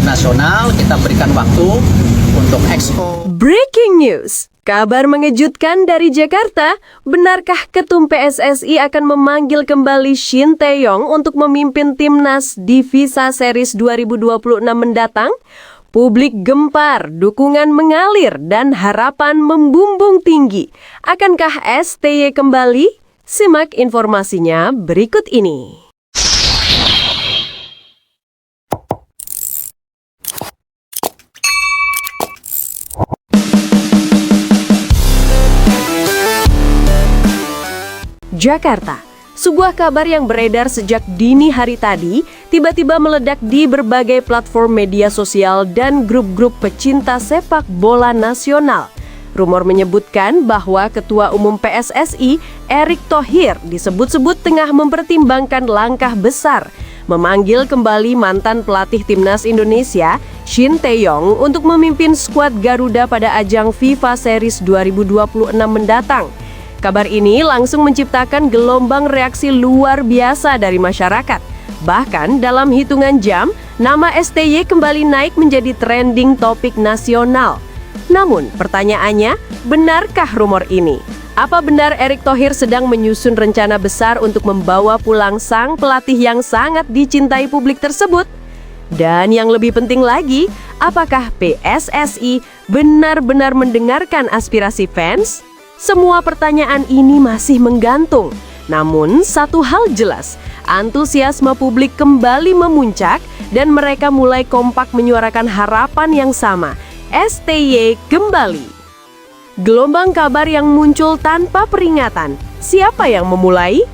nasional, kita berikan waktu untuk expo. Breaking news. Kabar mengejutkan dari Jakarta, benarkah Ketum PSSI akan memanggil kembali Shin Tae-yong untuk memimpin timnas di Visa Series 2026 mendatang? Publik gempar, dukungan mengalir, dan harapan membumbung tinggi. Akankah STY kembali? Simak informasinya berikut ini. Jakarta. Sebuah kabar yang beredar sejak dini hari tadi tiba-tiba meledak di berbagai platform media sosial dan grup-grup pecinta sepak bola nasional. Rumor menyebutkan bahwa Ketua Umum PSSI, Erick Thohir, disebut-sebut tengah mempertimbangkan langkah besar memanggil kembali mantan pelatih timnas Indonesia, Shin Tae-yong, untuk memimpin skuad Garuda pada ajang FIFA Series 2026 mendatang. Kabar ini langsung menciptakan gelombang reaksi luar biasa dari masyarakat. Bahkan dalam hitungan jam, nama STY kembali naik menjadi trending topik nasional. Namun pertanyaannya, benarkah rumor ini? Apa benar Erick Thohir sedang menyusun rencana besar untuk membawa pulang sang pelatih yang sangat dicintai publik tersebut? Dan yang lebih penting lagi, apakah PSSI benar-benar mendengarkan aspirasi fans? Semua pertanyaan ini masih menggantung. Namun satu hal jelas, antusiasme publik kembali memuncak dan mereka mulai kompak menyuarakan harapan yang sama. STY kembali. Gelombang kabar yang muncul tanpa peringatan. Siapa yang memulai?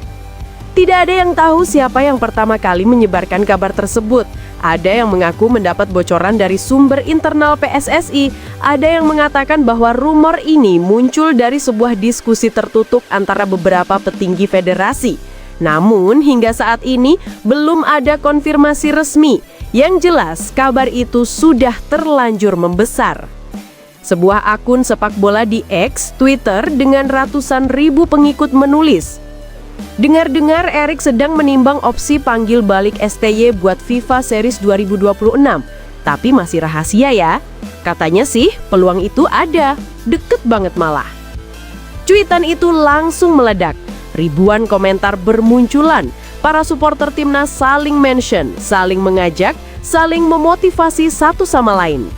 Tidak ada yang tahu siapa yang pertama kali menyebarkan kabar tersebut. Ada yang mengaku mendapat bocoran dari sumber internal PSSI. Ada yang mengatakan bahwa rumor ini muncul dari sebuah diskusi tertutup antara beberapa petinggi federasi. Namun hingga saat ini belum ada konfirmasi resmi. Yang jelas kabar itu sudah terlanjur membesar. Sebuah akun sepak bola di X, Twitter dengan ratusan ribu pengikut menulis, dengar-dengar Erick sedang menimbang opsi panggil balik STY buat FIFA Series 2026. Tapi masih rahasia ya. Katanya sih peluang itu ada, deket banget malah. Cuitan itu langsung meledak. Ribuan komentar bermunculan. Para supporter timnas saling mention, saling mengajak, saling memotivasi satu sama lain.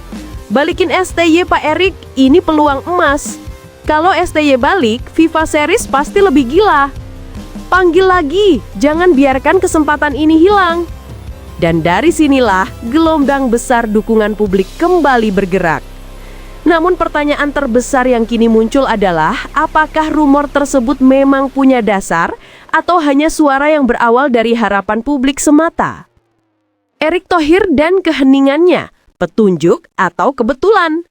Balikin STY Pak Erick, ini peluang emas. Kalau STY balik, FIFA Series pasti lebih gila. Panggil lagi, jangan biarkan kesempatan ini hilang. Dan dari sinilah gelombang besar dukungan publik kembali bergerak. Namun pertanyaan terbesar yang kini muncul adalah, apakah rumor tersebut memang punya dasar atau hanya suara yang berawal dari harapan publik semata? Erick Thohir dan keheningannya, petunjuk atau kebetulan?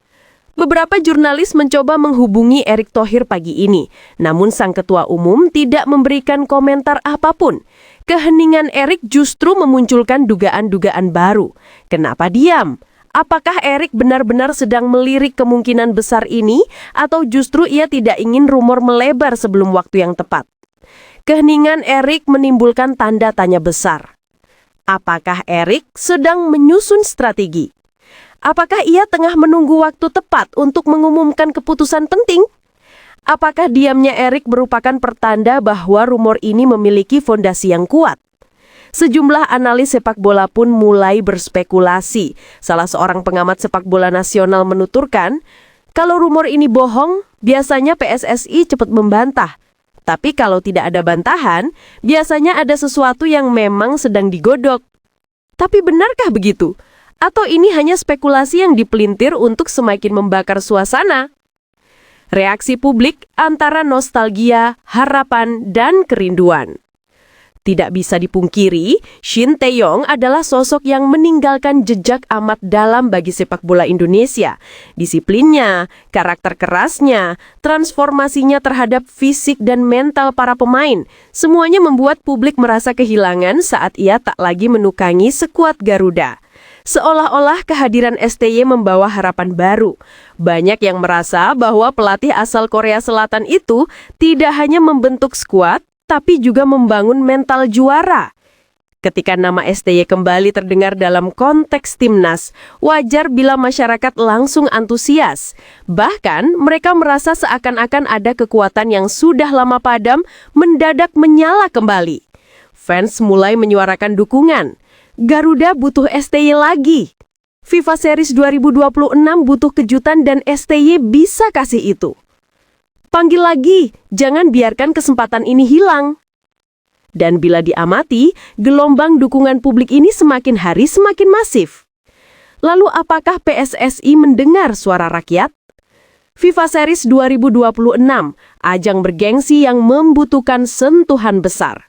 Beberapa jurnalis mencoba menghubungi Erick Thohir pagi ini, namun sang ketua umum tidak memberikan komentar apapun. Keheningan Erick justru memunculkan dugaan-dugaan baru. Kenapa diam? Apakah Erick benar-benar sedang melirik kemungkinan besar ini, atau justru ia tidak ingin rumor melebar sebelum waktu yang tepat? Keheningan Erick menimbulkan tanda tanya besar. Apakah Erick sedang menyusun strategi? Apakah ia tengah menunggu waktu tepat untuk mengumumkan keputusan penting? Apakah diamnya Erick merupakan pertanda bahwa rumor ini memiliki fondasi yang kuat? Sejumlah analis sepak bola pun mulai berspekulasi. Salah seorang pengamat sepak bola nasional menuturkan, kalau rumor ini bohong, biasanya PSSI cepat membantah. Tapi kalau tidak ada bantahan, biasanya ada sesuatu yang memang sedang digodok. Tapi benarkah begitu? Atau ini hanya spekulasi yang dipelintir untuk semakin membakar suasana? Reaksi publik antara nostalgia, harapan, dan kerinduan. Tidak bisa dipungkiri, Shin Tae-yong adalah sosok yang meninggalkan jejak amat dalam bagi sepak bola Indonesia. Disiplinnya, karakter kerasnya, transformasinya terhadap fisik dan mental para pemain, semuanya membuat publik merasa kehilangan saat ia tak lagi menukangi skuad Garuda. Seolah-olah kehadiran STY membawa harapan baru. Banyak yang merasa bahwa pelatih asal Korea Selatan itu tidak hanya membentuk skuad, tapi juga membangun mental juara. Ketika nama STY kembali terdengar dalam konteks timnas, wajar bila masyarakat langsung antusias. Bahkan, mereka merasa seakan-akan ada kekuatan yang sudah lama padam mendadak menyala kembali. Fans mulai menyuarakan dukungan. Garuda butuh STY lagi. FIFA Series 2026 butuh kejutan dan STY bisa kasih itu. Panggil lagi, jangan biarkan kesempatan ini hilang. Dan bila diamati, gelombang dukungan publik ini semakin hari semakin masif. Lalu apakah PSSI mendengar suara rakyat? FIFA Series 2026, ajang bergengsi yang membutuhkan sentuhan besar.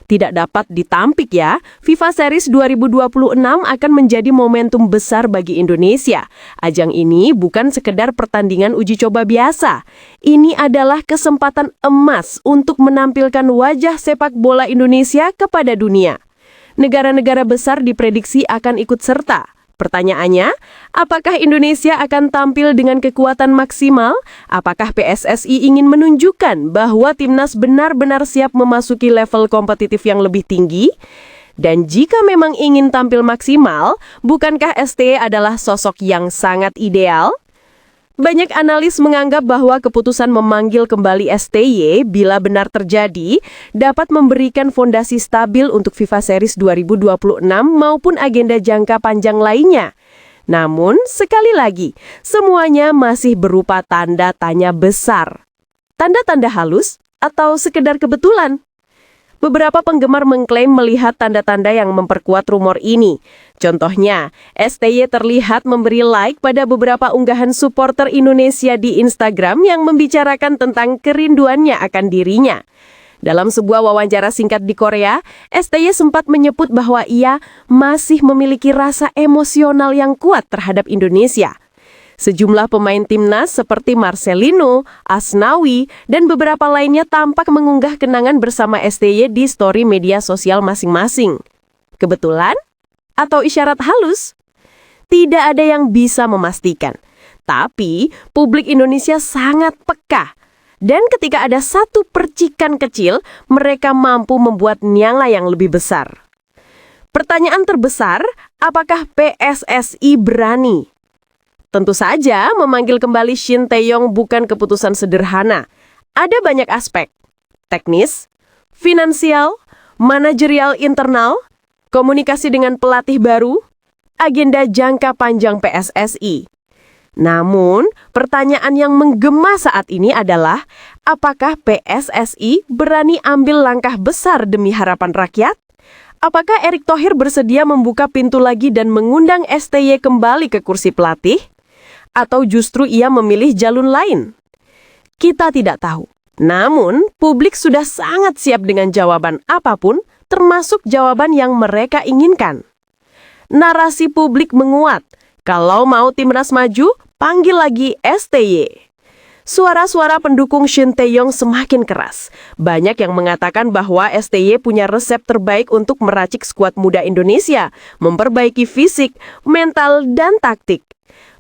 Tidak dapat ditampik ya, FIFA Series 2026 akan menjadi momentum besar bagi Indonesia. Ajang ini bukan sekedar pertandingan uji coba biasa. Ini adalah kesempatan emas untuk menampilkan wajah sepak bola Indonesia kepada dunia. Negara-negara besar diprediksi akan ikut serta. Pertanyaannya, apakah Indonesia akan tampil dengan kekuatan maksimal? Apakah PSSI ingin menunjukkan bahwa timnas benar-benar siap memasuki level kompetitif yang lebih tinggi? Dan jika memang ingin tampil maksimal, bukankah STY adalah sosok yang sangat ideal? Banyak analis menganggap bahwa keputusan memanggil kembali STY bila benar terjadi dapat memberikan fondasi stabil untuk FIFA Series 2026 maupun agenda jangka panjang lainnya. Namun, sekali lagi, semuanya masih berupa tanda tanya besar. Tanda-tanda halus atau sekedar kebetulan? Beberapa penggemar mengklaim melihat tanda-tanda yang memperkuat rumor ini. Contohnya, STY terlihat memberi like pada beberapa unggahan supporter Indonesia di Instagram yang membicarakan tentang kerinduannya akan dirinya. Dalam sebuah wawancara singkat di Korea, STY sempat menyebut bahwa ia masih memiliki rasa emosional yang kuat terhadap Indonesia. Sejumlah pemain timnas seperti Marcelino, Asnawi, dan beberapa lainnya tampak mengunggah kenangan bersama STY di story media sosial masing-masing. Kebetulan? Atau isyarat halus? Tidak ada yang bisa memastikan. Tapi, publik Indonesia sangat peka. Dan ketika ada satu percikan kecil, mereka mampu membuat nyala yang lebih besar. Pertanyaan terbesar, apakah PSSI berani? Tentu saja, memanggil kembali Shin Tae-yong bukan keputusan sederhana. Ada banyak aspek. Teknis, finansial, manajerial internal, komunikasi dengan pelatih baru, agenda jangka panjang PSSI. Namun, pertanyaan yang menggema saat ini adalah, apakah PSSI berani ambil langkah besar demi harapan rakyat? Apakah Erick Thohir bersedia membuka pintu lagi dan mengundang STY kembali ke kursi pelatih? Atau justru ia memilih jalur lain? Kita tidak tahu. Namun, publik sudah sangat siap dengan jawaban apapun, termasuk jawaban yang mereka inginkan. Narasi publik menguat. Kalau mau timnas maju, panggil lagi STY. Suara-suara pendukung Shin Tae-yong semakin keras. Banyak yang mengatakan bahwa STY punya resep terbaik untuk meracik skuad muda Indonesia, memperbaiki fisik, mental, dan taktik.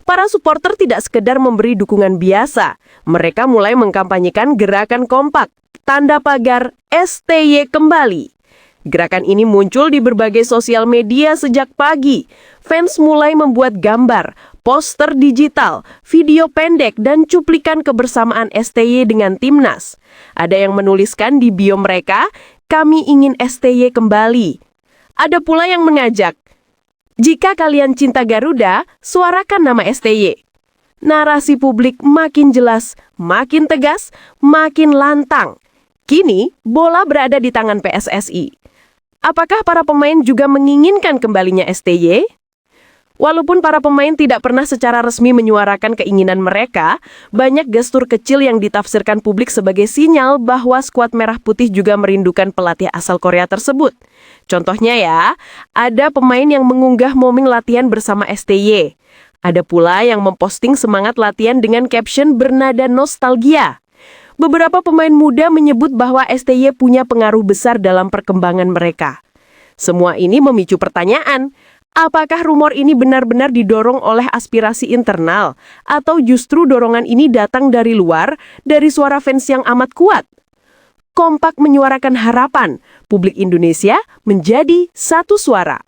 Para supporter tidak sekedar memberi dukungan biasa. Mereka mulai mengkampanyekan gerakan kompak, tanda pagar STY kembali. Gerakan ini muncul di berbagai sosial media sejak pagi. Fans mulai membuat gambar, poster digital, video pendek, dan cuplikan kebersamaan STY dengan timnas. Ada yang menuliskan di bio mereka, "Kami ingin STY kembali." Ada pula yang mengajak, "Jika kalian cinta Garuda, suarakan nama STY." Narasi publik makin jelas, makin tegas, makin lantang. Kini, bola berada di tangan PSSI. Apakah para pemain juga menginginkan kembalinya STY? Walaupun para pemain tidak pernah secara resmi menyuarakan keinginan mereka, banyak gestur kecil yang ditafsirkan publik sebagai sinyal bahwa skuad merah putih juga merindukan pelatih asal Korea tersebut. Contohnya ya, ada pemain yang mengunggah momen latihan bersama STY. Ada pula yang memposting semangat latihan dengan caption bernada nostalgia. Beberapa pemain muda menyebut bahwa STY punya pengaruh besar dalam perkembangan mereka. Semua ini memicu pertanyaan, apakah rumor ini benar-benar didorong oleh aspirasi internal? Atau justru dorongan ini datang dari luar, dari suara fans yang amat kuat? kompak menyuarakan harapan publik Indonesia menjadi satu suara.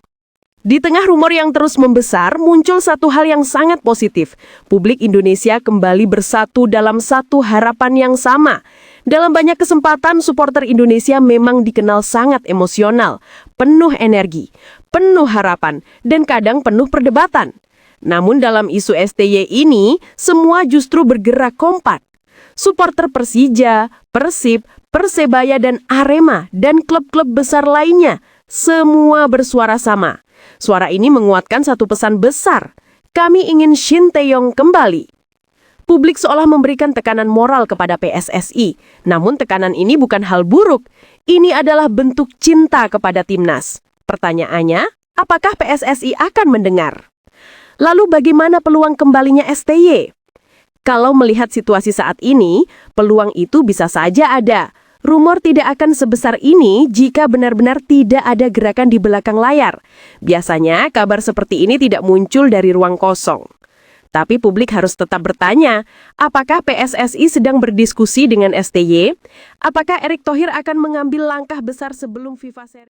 Di tengah rumor yang terus membesar, muncul satu hal yang sangat positif. Publik Indonesia kembali bersatu dalam satu harapan yang sama. Dalam banyak kesempatan, supporter Indonesia memang dikenal sangat emosional, penuh energi, penuh harapan, dan kadang penuh perdebatan. Namun dalam isu STY ini, semua justru bergerak kompak. Supporter Persija, Persib, Persebaya, dan Arema, dan klub-klub besar lainnya, semua bersuara sama. Suara ini menguatkan satu pesan besar. Kami ingin Shin Tae-yong kembali. Publik seolah memberikan tekanan moral kepada PSSI. Namun tekanan ini bukan hal buruk. Ini adalah bentuk cinta kepada timnas. Pertanyaannya, apakah PSSI akan mendengar? Lalu bagaimana peluang kembalinya STY? Kalau melihat situasi saat ini, peluang itu bisa saja ada. Rumor tidak akan sebesar ini jika benar-benar tidak ada gerakan di belakang layar. Biasanya kabar seperti ini tidak muncul dari ruang kosong. Tapi publik harus tetap bertanya, apakah PSSI sedang berdiskusi dengan STY? Apakah Erick Thohir akan mengambil langkah besar sebelum FIFA Series?